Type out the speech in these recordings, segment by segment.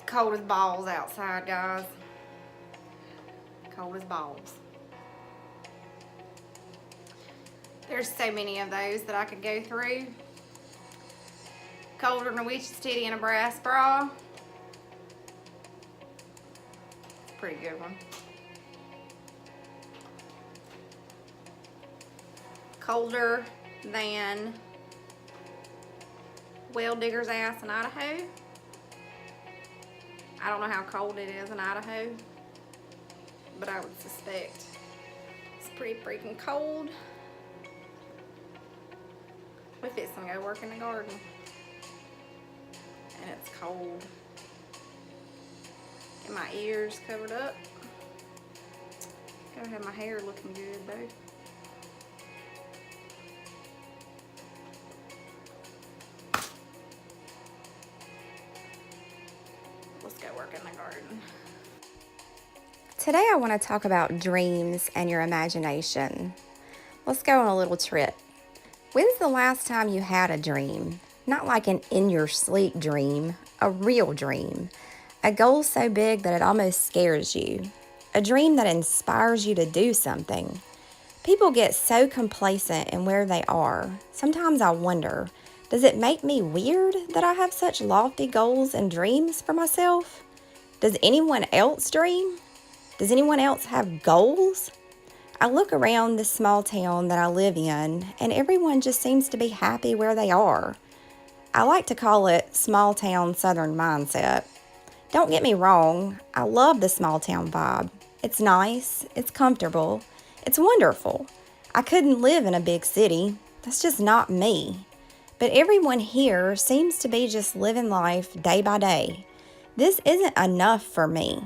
cold as balls outside, guys. Cold as balls. There's so many of those that I could go through. Colder than a witch's titty in a brass bra. Pretty good one. Colder than well digger's ass in Idaho. I don't know how cold it is in Idaho, but I would suspect it's pretty freaking cold. We fixing to go work in the garden, and it's cold. Get my ears covered up. Gotta have my hair looking good though. Let's go work in the garden. Today I want to talk about dreams and your imagination. Let's go on a little trip. When's the last time you had a dream? Not like an in your sleep dream, a real dream. A goal so big that it almost scares you. A dream that inspires you to do something. People get so complacent in where they are. Sometimes I wonder, does it make me weird that I have such lofty goals and dreams for myself? Does anyone else dream? Does anyone else have goals? I look around this small town that I live in, and everyone just seems to be happy where they are. I like to call it small town southern mindset. Don't get me wrong, I love the small town vibe. It's nice, it's comfortable, it's wonderful. I couldn't live in a big city. That's just not me. But everyone here seems to be just living life day by day. This isn't enough for me.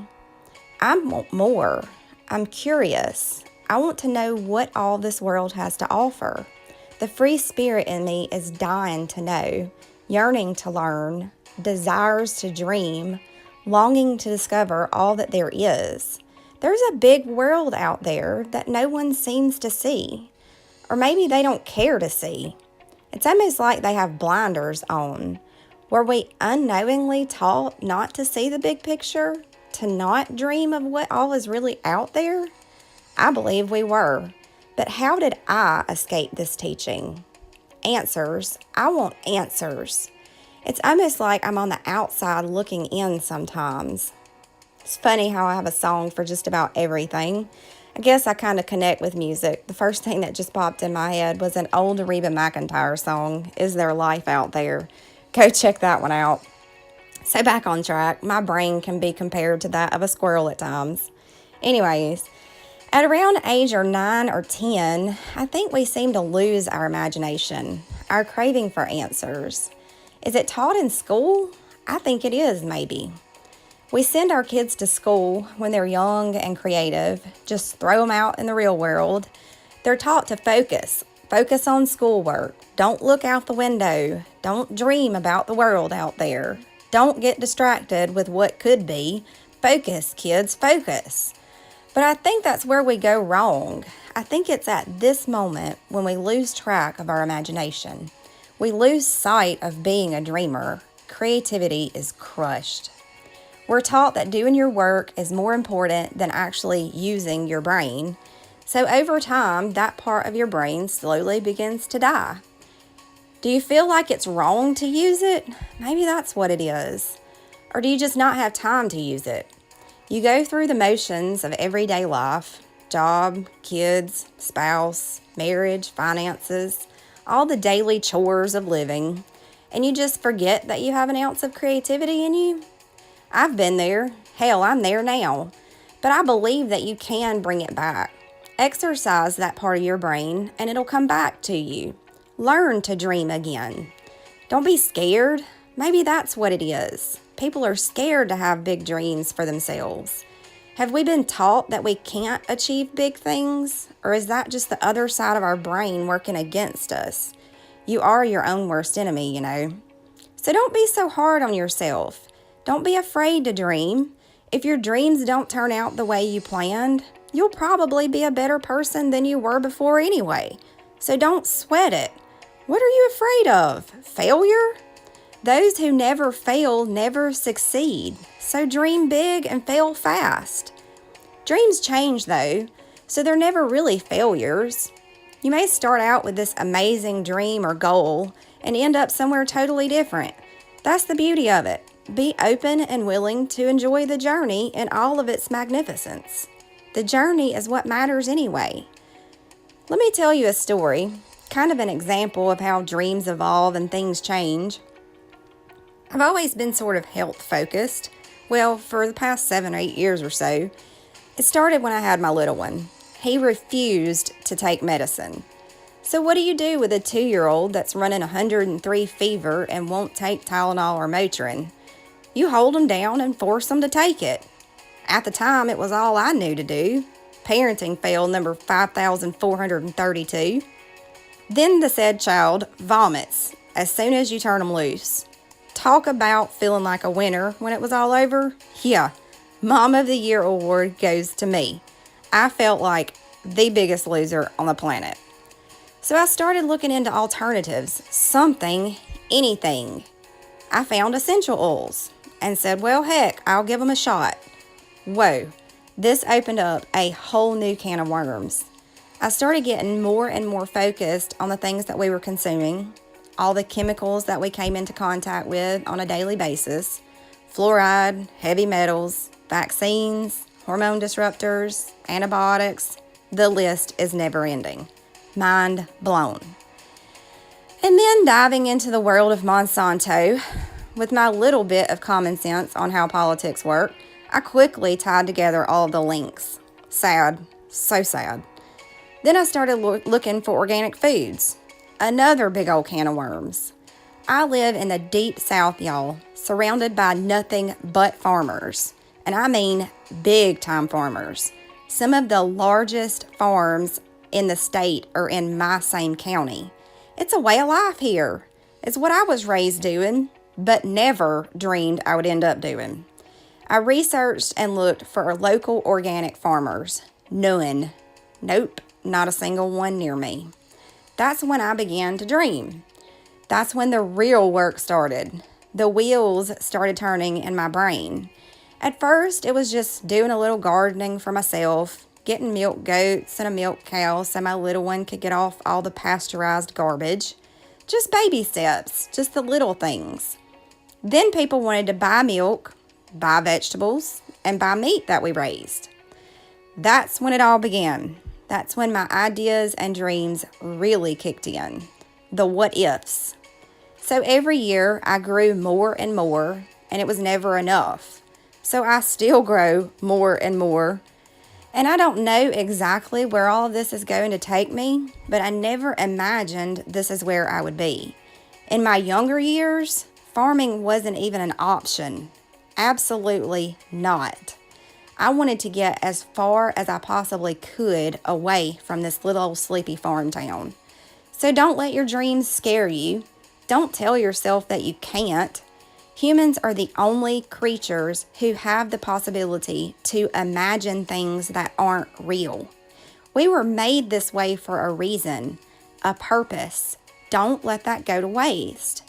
I want more. I'm curious. I want to know what all this world has to offer. The free spirit in me is dying to know, yearning to learn, desires to dream, longing to discover all that there is. There's a big world out there that no one seems to see, or maybe they don't care to see. It's almost like they have blinders on. Were we unknowingly taught not to see the big picture, to not dream of what all is really out there? I believe we were, but how did I escape this teaching? Answers. I want answers. It's almost like I'm on the outside looking in sometimes. It's funny how I have a song for just about everything. I guess I kind of connect with music. The first thing that just popped in my head was an old Reba McEntire song, Is There Life Out There? Go check that one out. So back on track, my brain can be compared to that of a squirrel at times. Anyways, at around age 9 or 10, I think we seem to lose our imagination, our craving for answers. Is it taught in school? I think it is, maybe. We send our kids to school when they're young and creative, just throw them out in the real world. They're taught to focus on schoolwork. Don't look out the window. Don't dream about the world out there. Don't get distracted with what could be. Focus, kids, focus. But I think that's where we go wrong. I think it's at this moment when we lose track of our imagination. We lose sight of being a dreamer. Creativity is crushed. We're taught that doing your work is more important than actually using your brain. So over time, that part of your brain slowly begins to die. Do you feel like it's wrong to use it? Maybe that's what it is. Or do you just not have time to use it? You go through the motions of everyday life, job, kids, spouse, marriage, finances, all the daily chores of living, and you just forget that you have an ounce of creativity in you. I've been there. Hell, I'm there now. But I believe that you can bring it back. Exercise that part of your brain and it'll come back to you. Learn to dream again. Don't be scared. Maybe that's what it is. People are scared to have big dreams for themselves. Have we been taught that we can't achieve big things? Or is that just the other side of our brain working against us? You are your own worst enemy, you know. So don't be so hard on yourself. Don't be afraid to dream. If your dreams don't turn out the way you planned, you'll probably be a better person than you were before anyway. So don't sweat it. What are you afraid of? Failure? Those who never fail never succeed. So dream big and fail fast. Dreams change though, so they're never really failures. You may start out with this amazing dream or goal and end up somewhere totally different. That's the beauty of it. Be open and willing to enjoy the journey in all of its magnificence. The journey is what matters anyway. Let me tell you a story, kind of an example of how dreams evolve and things change. I've always been sort of health focused. Well, for the past 7 or 8 years or so. It started when I had my little one. He refused to take medicine. So what do you do with a 2-year-old that's running 103 fever and won't take Tylenol or Motrin? You hold them down and force them to take it. At the time, it was all I knew to do. Parenting fail number 5,432. Then the said child vomits as soon as you turn them loose. Talk about feeling like a winner when it was all over. Yeah, Mom of the Year award goes to me. I felt like the biggest loser on the planet. So I started looking into alternatives, something, anything. I found essential oils and said, well, heck, I'll give them a shot. Whoa, this opened up a whole new can of worms. I started getting more and more focused on the things that we were consuming, all the chemicals that we came into contact with on a daily basis, fluoride, heavy metals, vaccines, hormone disruptors, antibiotics. The list is never ending. Mind blown. And then diving into the world of Monsanto, with my little bit of common sense on how politics work, I quickly tied together all of the links. Sad, so sad. Then I started looking for organic foods. Another big old can of worms. I live in the deep South, y'all, surrounded by nothing but farmers. And I mean big time farmers. Some of the largest farms in the state are in my same county. It's a way of life here. It's what I was raised doing, but never dreamed I would end up doing. I researched and looked for local organic farmers. None. Nope, not a single one near me. That's when I began to dream. That's when the real work started. The wheels started turning in my brain. At first, it was just doing a little gardening for myself, getting milk goats and a milk cow so my little one could get off all the pasteurized garbage. Just baby steps, just the little things. Then people wanted to buy milk, buy vegetables, and buy meat that we raised. That's when it all began. That's when my ideas and dreams really kicked in. The what ifs. So every year I grew more and more, and it was never enough. So I still grow more and more. And I don't know exactly where all of this is going to take me, but I never imagined this is where I would be. In my younger years, farming wasn't even an option. Absolutely not. I wanted to get as far as I possibly could away from this little old sleepy farm town. So don't let your dreams scare you. Don't tell yourself that you can't. Humans are the only creatures who have the possibility to imagine things that aren't real. We were made this way for a reason, a purpose. Don't let that go to waste.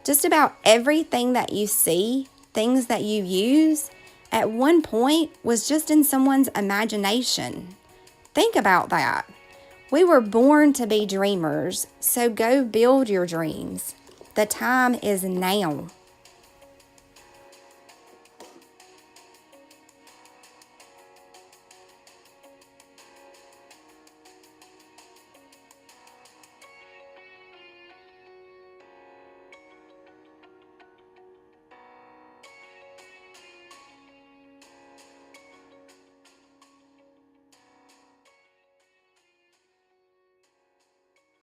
Just about everything that you see, things that you use, at one point was just in someone's imagination. Think about that. We were born to be dreamers, so go build your dreams. The time is now.